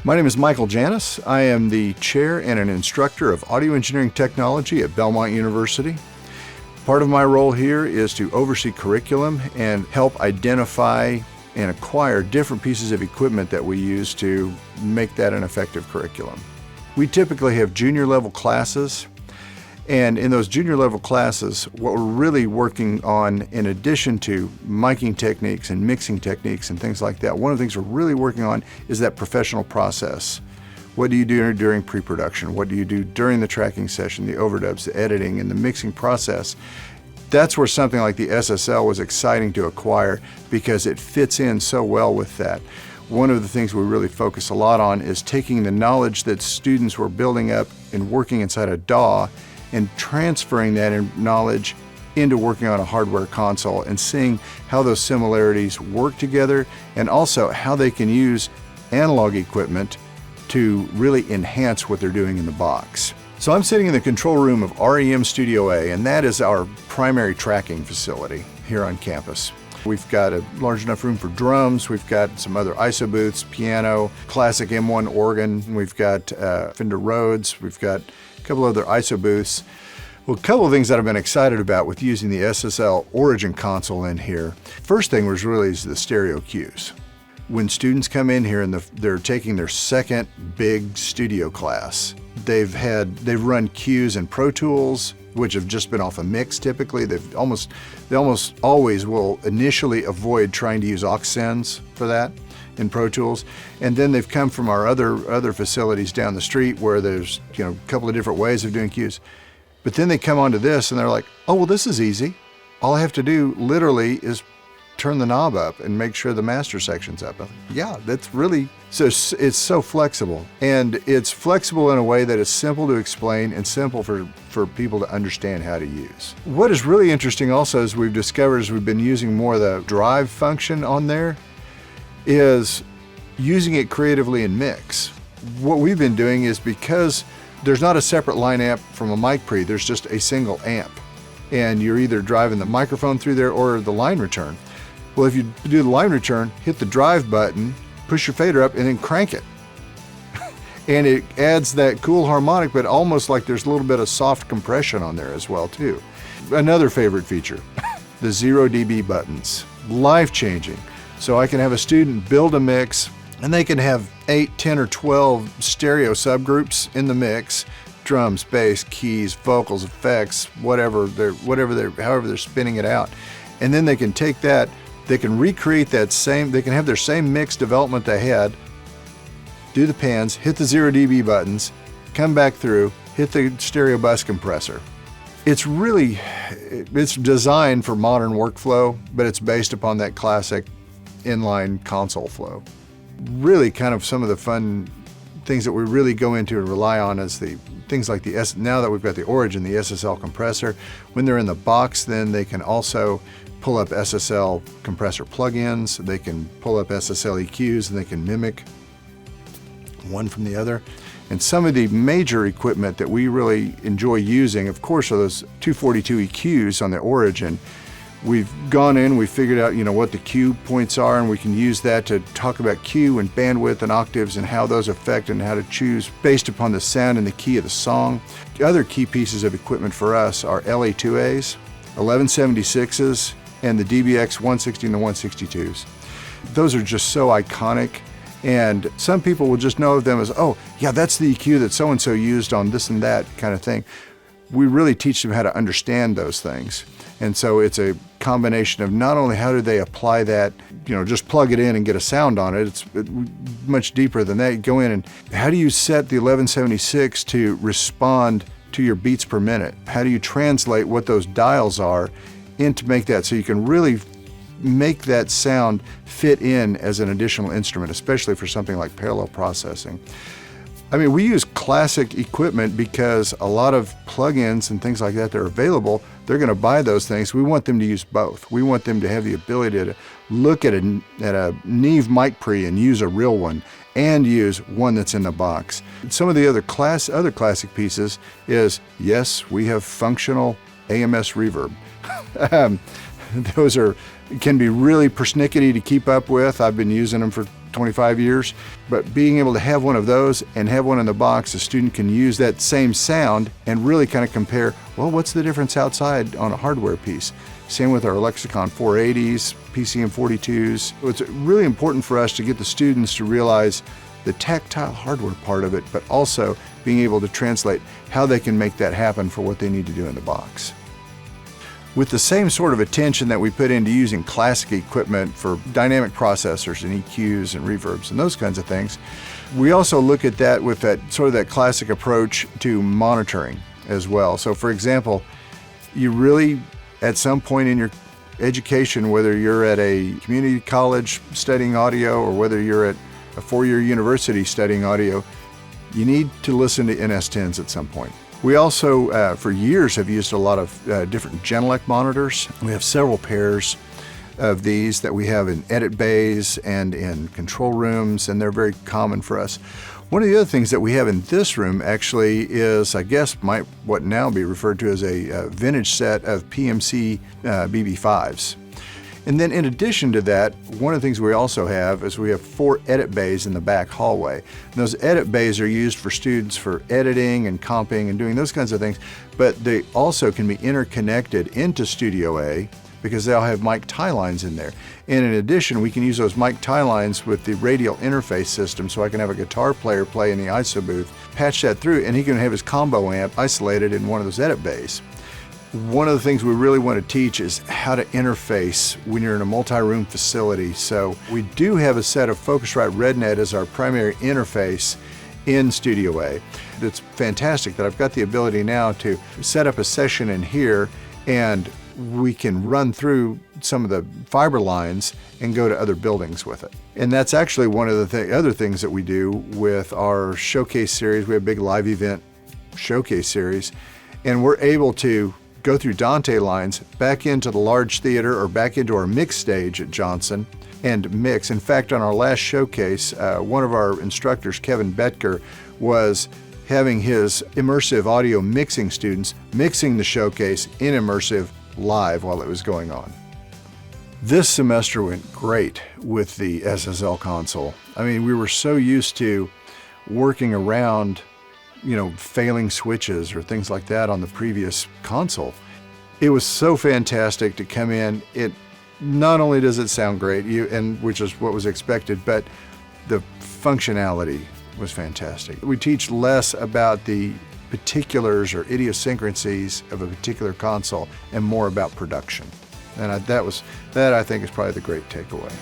My name is Michael Janis. I am the chair and an instructor of audio engineering technology at Belmont University. Part of my role here is to oversee curriculum and help identify and acquire different pieces of equipment that we use to make that an effective curriculum. We typically have junior level classes, and in those junior level classes, what we're really working on, in addition to miking techniques and mixing techniques and things like that, one of the things we're really working on is that professional process. What do you do during pre-production? What do you do during the tracking session, the overdubs, the editing, and the mixing process? That's where something like the SSL was exciting to acquire because it fits in so well with that. One of the things we really focus a lot on is taking the knowledge that students were building up and working inside a DAW and transferring that knowledge into working on a hardware console and seeing how those similarities work together and also how they can use analog equipment to really enhance what they're doing in the box. So I'm sitting in the control room of REM Studio A, and that is our primary tracking facility here on campus. We've got a large enough room for drums, we've got some other ISO booths, piano, classic M1 organ, we've got Fender Rhodes, we've got a couple other ISO booths. Well, a couple of things that I've been excited about with using the SSL Origin console in here. First thing was really the stereo cues. When students come in here and they're taking their second big studio class, they've run cues in Pro Tools, which have just been off a mix typically. They almost always will initially avoid trying to use aux sends for that in Pro Tools. And then they've come from our other facilities down the street where there's a couple of different ways of doing cues. But then they come onto this and they're like, oh, well, this is easy. All I have to do literally is turn the knob up and make sure the master section's up. Yeah, that's really, so it's so flexible. And it's flexible in a way that is simple to explain and simple for people to understand how to use. What is really interesting also is we've discovered as we've been using more of the drive function on there is using it creatively in mix. What we've been doing is because there's not a separate line amp from a mic pre, there's just a single amp. And you're either driving the microphone through there or the line return. Well, if you do the line return, hit the drive button, push your fader up, and then crank it. And it adds that cool harmonic, but almost like there's a little bit of soft compression on there as well, too. Another favorite feature, the 0 dB buttons. Life-changing. So I can have a student build a mix, and they can have 8, 10, or 12 stereo subgroups in the mix. Drums, bass, keys, vocals, effects, however they're spinning it out. And then they can take that, they can recreate that they can have their same mix development they had, do the pans, hit the 0 dB buttons, come back through, hit the stereo bus compressor. It's designed for modern workflow, but it's based upon that classic inline console flow. Really kind of some of the fun things that we really go into and rely on is the things like now that we've got the Origin, the SSL compressor. When they're in the box, then they can also pull up SSL compressor plugins. They can pull up SSL EQs and they can mimic one from the other. And some of the major equipment that we really enjoy using, of course, are those 242 EQs on the Origin. We've gone in, we figured out, what the cue points are, and we can use that to talk about cue and bandwidth and octaves and how those affect and how to choose based upon the sound and the key of the song. Other key pieces of equipment for us are LA2As, 1176s, and the DBX 160 and the 162s. Those are just so iconic, and some people will just know them as, oh, yeah, that's the EQ that so-and-so used on this and that kind of thing. We really teach them how to understand those things. And so it's a combination of not only how do they apply that, just plug it in and get a sound on it. It's much deeper than that. You go in and how do you set the 1176 to respond to your beats per minute? How do you translate what those dials are into make that so you can really make that sound fit in as an additional instrument, especially for something like parallel processing. I mean, we use classic equipment because a lot of plugins and things like that are available. They're going to buy those things. We want them to use both. We want them to have the ability to look at a Neve mic pre and use a real one and use one that's in the box. Some of the other classic pieces is, yes, we have functional AMS reverb. Those can be really persnickety to keep up with. I've been using them for 25 years. But being able to have one of those and have one in the box, a student can use that same sound and really kind of compare, well, what's the difference outside on a hardware piece? Same with our Lexicon 480s, PCM 42s. It's really important for us to get the students to realize the tactile hardware part of it, but also being able to translate how they can make that happen for what they need to do in the box. With the same sort of attention that we put into using classic equipment for dynamic processors and EQs and reverbs and those kinds of things, we also look at that with that sort of that classic approach to monitoring as well. So for example, you really, at some point in your education, whether you're at a community college studying audio or whether you're at a four-year university studying audio, you need to listen to NS10s at some point. We also, for years, have used a lot of different Genelec monitors. We have several pairs of these that we have in edit bays and in control rooms, and they're very common for us. One of the other things that we have in this room actually is, I guess, might what now be referred to as a vintage set of PMC BB5s. And then in addition to that, one of the things we also have is we have 4 edit bays in the back hallway. And those edit bays are used for students for editing and comping and doing those kinds of things, but they also can be interconnected into Studio A because they'll have mic tie lines in there. And in addition, we can use those mic tie lines with the radial interface system, so I can have a guitar player play in the ISO booth, patch that through, and he can have his combo amp isolated in one of those edit bays. One of the things we really want to teach is how to interface when you're in a multi-room facility. So we do have a set of Focusrite RedNet as our primary interface in Studio A. It's fantastic that I've got the ability now to set up a session in here and we can run through some of the fiber lines and go to other buildings with it. And that's actually one of the other things that we do with our showcase series. We have a big live event showcase series, and we're able to go through Dante lines back into the large theater or back into our mix stage at Johnson and mix. In fact, on our last showcase, one of our instructors, Kevin Betker, was having his immersive audio mixing students mixing the showcase in immersive live while it was going on. This semester went great with the SSL console. I mean, we were so used to working around failing switches or things like that on the previous console. It was so fantastic to come in. It not only does it sound great, which is what was expected, but the functionality was fantastic. We teach less about the particulars or idiosyncrasies of a particular console and more about production. And that I think is probably the great takeaway.